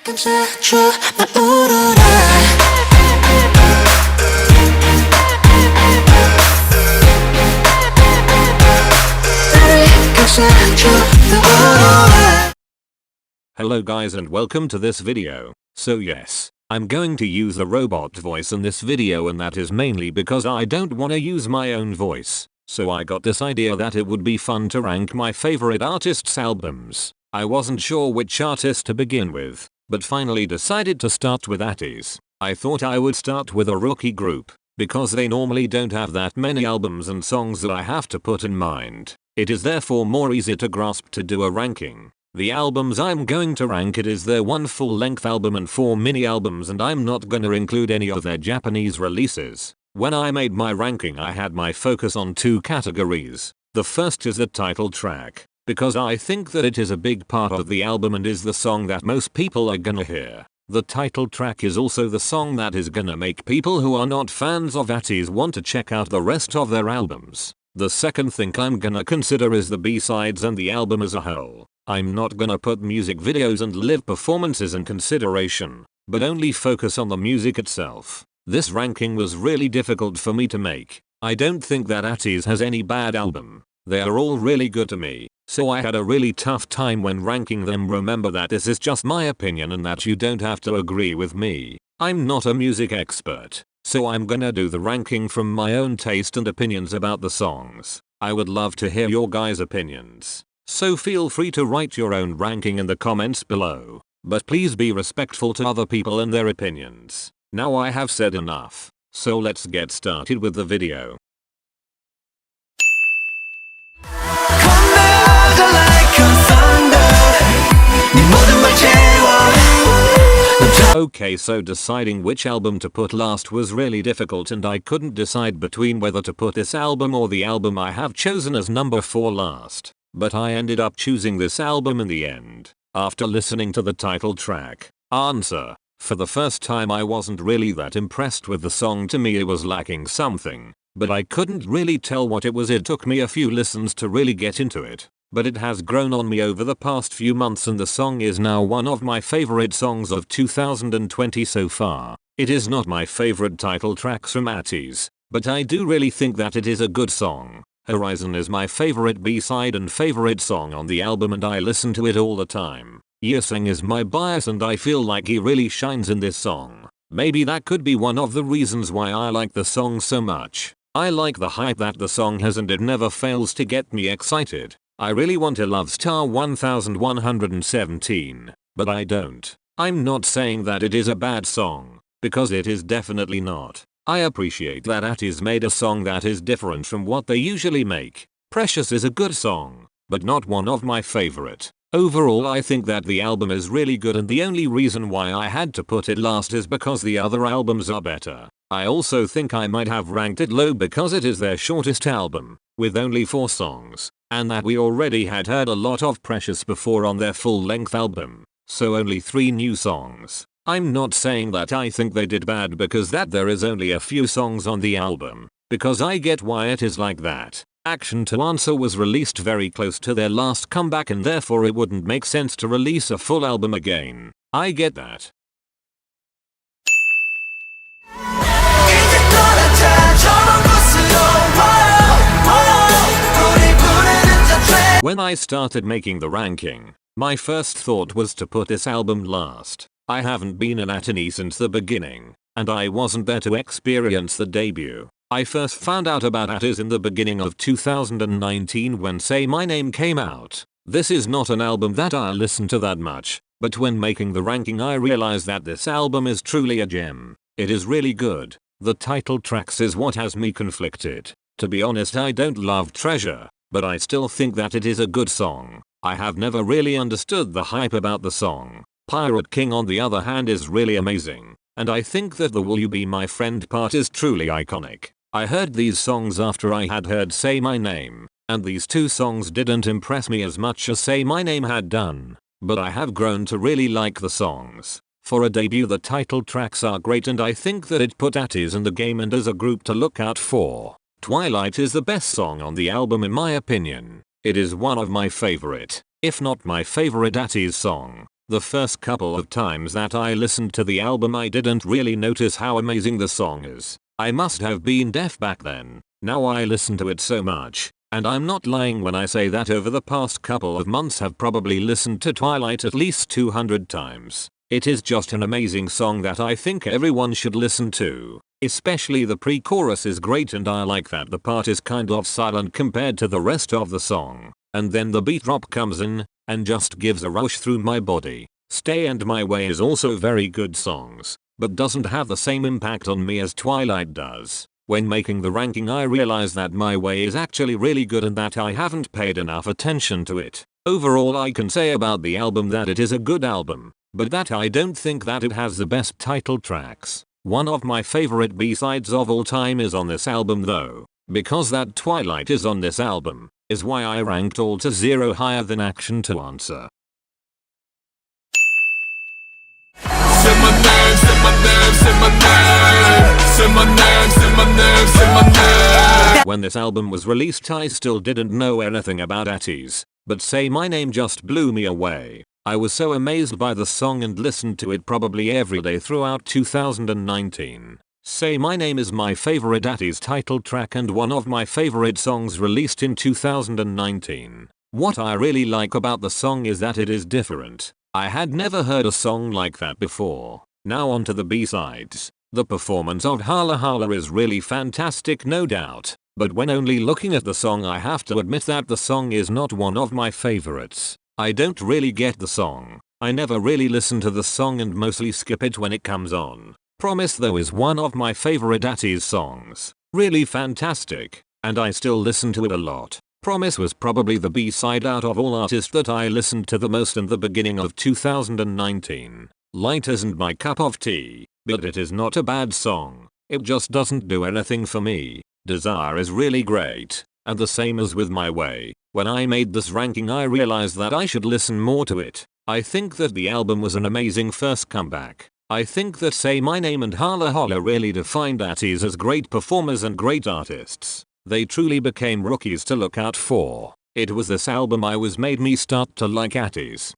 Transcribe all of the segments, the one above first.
감싸줘 날 울어라 나를 감싸줘 날 울어라. Hello guys and welcome to this video. So yes, I'm going to use a robot voice in this video, and that is mainly because I don't want to use my own voice. So I got this idea that it would be fun to rank my favorite artists' albums. I wasn't sure which artist to begin with, but finally decided to start with Ateez'S. I thought I would start with a rookie group, because they normally don't have that many albums and songs that I have to put in mind. It is therefore more easy to grasp to do a ranking. The albums I'm going to rank, it is their one full-length album and 4 mini-albums, and I'm not gonna include any of their Japanese releases. When I made my ranking, I had my focus on 2 categories. The first is the title track, because I think that it is a big part of the album and is the song that most people are gonna hear. The title track is also the song that is gonna make people who are not fans of Ateez'S want to check out the rest of their albums. The second thing I'm gonna consider is the B-sides and the album as a whole. I'm not gonna put music videos and live performances in consideration, but only focus on the music itself. This ranking was really difficult for me to make. I don't think that Ateez'S has any bad album. They are all really good to me, so I had a really tough time when ranking them. Remember that this is just my opinion and that you don't have to agree with me. I'm not a music expert, so I'm gonna do the ranking from my own taste and opinions about the songs. I would love to hear your guys' opinions, so feel free to write your own ranking in the comments below, but please be respectful to other people and their opinions. Now I have said enough, so let's get started with the video. Okay, so deciding which album to put last was really difficult, and I couldn't decide between whether to put this album or the album I have chosen as number 4 last. But I ended up choosing this album in the end, after listening to the title track. Answer. For the first time I wasn't really that impressed with the song. To me it was lacking something, but I couldn't really tell what it was. It took me a few listens to really get into it, but it has grown on me over the past few months, and the song is now one of my favorite songs of 2020 so far. It is not my favorite title tracks from Ateez'S, but I do really think that it is a good song. Horizon is my favorite B-side and favorite song on the album, and I listen to it all the time. Yeseng is my bias, and I feel like he really shines in this song. Maybe that could be one of the reasons why I like the song so much. I like the hype that the song has, and it never fails to get me excited. I really want to love star 1117, but I don't. I'm not saying that it is a bad song, because it is definitely not. I appreciate that Ateez'S made a song that is different from what they usually make. Precious is a good song, but not one of my favorite. Overall, I think that the album is really good, and the only reason why I had to put it last is because the other albums are better. I also think I might have ranked it low because it is their shortest album, with only 4 songs, and that we already had heard a lot of Precious before on their full-length album, so only 3 new songs. I'm not saying that I think they did bad because that there is only a few songs on the album, because I get why it is like that. Action to Answer was released very close to their last comeback, and therefore it wouldn't make sense to release a full album again. I get that. When I started making the ranking, my first thought was to put this album last. I haven't been an Ateez'S since the beginning, and I wasn't there to experience the debut. I first found out about Ateez'S in the beginning of 2019 when Say My Name came out. This is not an album that I listen to that much, but when making the ranking I realized that this album is truly a gem. It is really good. The title tracks is what has me conflicted. To be honest, I don't love Treasure, but I still think that it is a good song. I have never really understood the hype about the song. Pirate King on the other hand is really amazing, and I think that the Will You Be My Friend part is truly iconic. I heard these songs after I had heard Say My Name, and these 2 songs didn't impress me as much as Say My Name had done, but I have grown to really like the songs. For a debut, the title tracks are great, and I think that it put Ateez'S in the game and as a group to look out for. Twilight is the best song on the album in my opinion. It is one of my favorite, if not my favorite Ateez'S song. The first couple of times that I listened to the album I didn't really notice how amazing the song is. I must have been deaf back then. Now I listen to it so much. And I'm not lying when I say that over the past couple of months have probably listened to Twilight at least 200 times. It is just an amazing song that I think everyone should listen to. Especially the pre-chorus is great, and I like that the part is kind of silent compared to the rest of the song. And then the beat drop comes in and just gives a rush through my body. Stay and My Way is also very good songs, but doesn't have the same impact on me as Twilight does. When making the ranking I realized that My Way is actually really good and that I haven't paid enough attention to it. Overall I can say about the album that it is a good album, but that I don't think that it has the best title tracks. One of my favorite B-sides of all time is on this album though. Because that Twilight is on this album, is why I ranked All to Zero higher than Action to Answer. When this album was released I still didn't know anything about Ateez'S, but Say My Name just blew me away. I was so amazed by the song and listened to it probably every day throughout 2019. Say My Name is my favorite Ateez'S title track and one of my favorite songs released in 2019. What I really like about the song is that it is different. I had never heard a song like that before. Now onto the B-sides. The performance of Hala Hala is really fantastic, no doubt, but when only looking at the song I have to admit that the song is not one of my favorites. I don't really get the song. I never really listen to the song and mostly skip it when it comes on. Promise though is one of my favorite Ateez'S songs. Really fantastic, and I still listen to it a lot. Promise was probably the B-side out of all artists that I listened to the most in the beginning of 2019. Light isn't my cup of tea, but it is not a bad song. It just doesn't do anything for me. Desire is really great, and the same as with My Way. When I made this ranking I realized that I should listen more to it. I think that the album was an amazing first comeback. I think that Say My Name and Hala Hala really defined Ateez'S as great performers and great artists. They truly became rookies to look out for. It was this album I was made me start to like Ateez'S.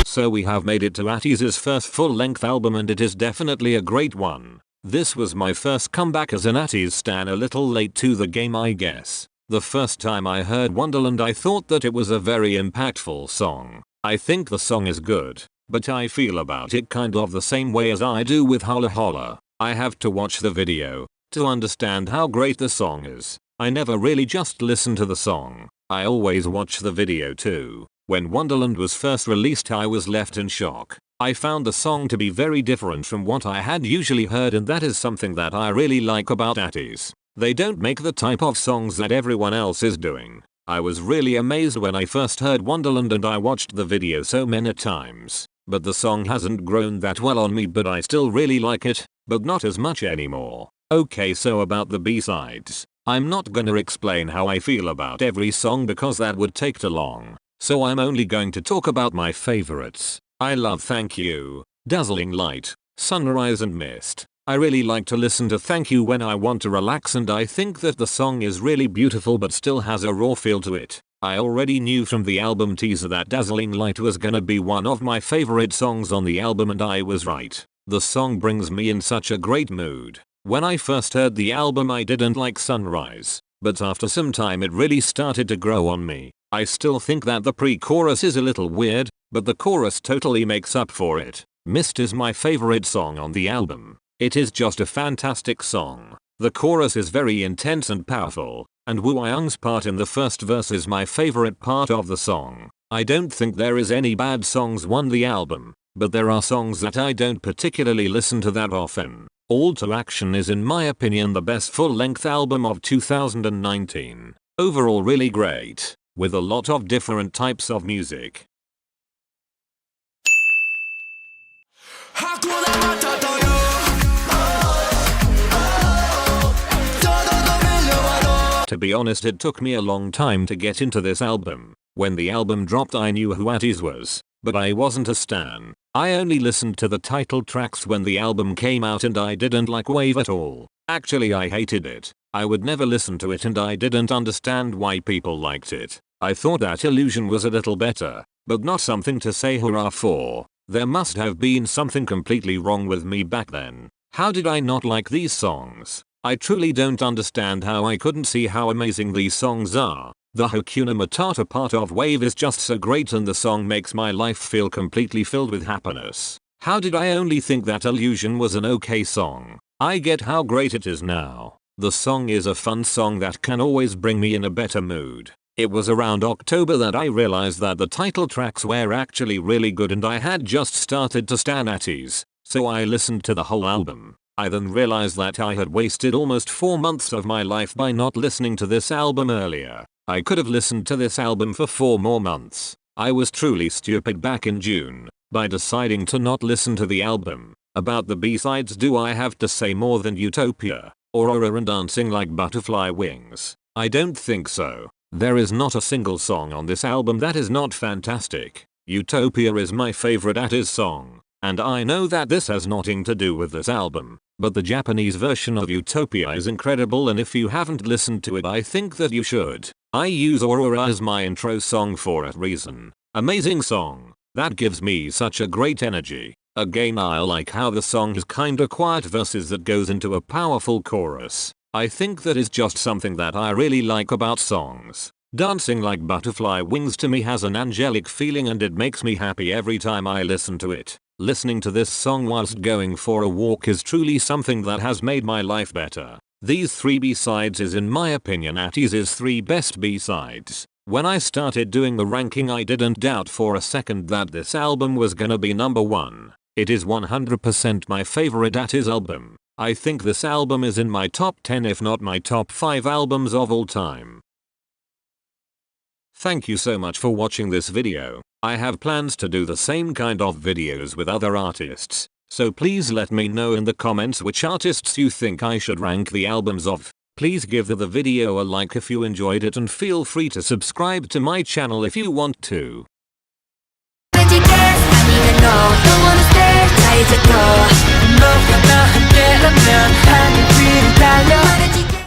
So we have made it to Ateez'S first full-length album and it is definitely a great one. This was my first comeback as an Ateez'S stan, a little late to the game I guess. The first time I heard Wonderland I thought that it was a very impactful song. I think the song is good, but I feel about it kind of the same way as I do with Hala Hala. I have to watch the video to understand how great the song is. I never really just listen to the song. I always watch the video too. When Wonderland was first released I was left in shock. I found the song to be very different from what I had usually heard, and that is something that I really like about Ateez'S. They don't make the type of songs that everyone else is doing. I was really amazed when I first heard Wonderland and I watched the video so many times. But the song hasn't grown that well on me, but I still really like it, but not as much anymore. Okay, so about the B-sides. I'm not gonna explain how I feel about every song because that would take too long. So I'm only going to talk about my favorites. I love Thank You, Dazzling Light, Sunrise and Mist. I really like to listen to Thank You when I want to relax, and I think that the song is really beautiful but still has a raw feel to it. I already knew from the album teaser that Dazzling Light was gonna be one of my favorite songs on the album, and I was right. The song brings me in such a great mood. When I first heard the album I didn't like Sunrise, but after some time it really started to grow on me. I still think that the pre-chorus is a little weird, but the chorus totally makes up for it. Mist is my favorite song on the album. It is just a fantastic song. The chorus is very intense and powerful, and Woo Young's part in the first verse is my favorite part of the song. I don't think there is any bad songs on the album, but there are songs that I don't particularly listen to that often. All to Action is in my opinion the best full-length album of 2019. Overall really great, with a lot of different types of music. To be honest, it took me a long time to get into this album. When the album dropped I knew who Ateez'S was, but I wasn't a stan. I only listened to the title tracks when the album came out and I didn't like Wave at all. Actually I hated it. I would never listen to it and I didn't understand why people liked it. I thought that Illusion was a little better, but not something to say hurrah for. There must have been something completely wrong with me back then. How did I not like these songs? I truly don't understand how I couldn't see how amazing these songs are. The Hakuna Matata part of Wave is just so great and the song makes my life feel completely filled with happiness. How did I only think that Illusion was an okay song? I get how great it is now. The song is a fun song that can always bring me in a better mood. It was around October that I realized that the title tracks were actually really good and I had just started to stan Ateez'S, so I listened to the whole album. I then realized that I had wasted almost 4 months of my life by not listening to this album earlier. I could have listened to this album for 4 more months. I was truly stupid back in June by deciding to not listen to the album. About the B-sides, do I have to say more than Utopia, Aurora and Dancing Like Butterfly Wings? I don't think so. There is not a single song on this album that is not fantastic. Utopia is my favorite Ateez'S song, and I know that this has nothing to do with this album, but the Japanese version of Utopia is incredible and if you haven't listened to it I think that you should. I use Aurora as my intro song for a reason. Amazing song. That gives me such a great energy. Again I like how the song has kinda quiet verses that goes into a powerful chorus. I think that is just something that I really like about songs. Dancing Like Butterfly Wings to me has an angelic feeling and it makes me happy every time I listen to it. Listening to this song whilst going for a walk is truly something that has made my life better. These 3 B-sides is in my opinion Ateez'S 3 best B-sides. When I started doing the ranking I didn't doubt for a second that this album was gonna be number 1. It is 100% my favorite Ateez'S album. I think this album is in my top 10 if not my top 5 albums of all time. Thank you so much for watching this video. I have plans to do the same kind of videos with other artists, so please let me know in the comments which artists you think I should rank the albums of. Please give the video a like if you enjoyed it and feel free to subscribe to my channel if you want to.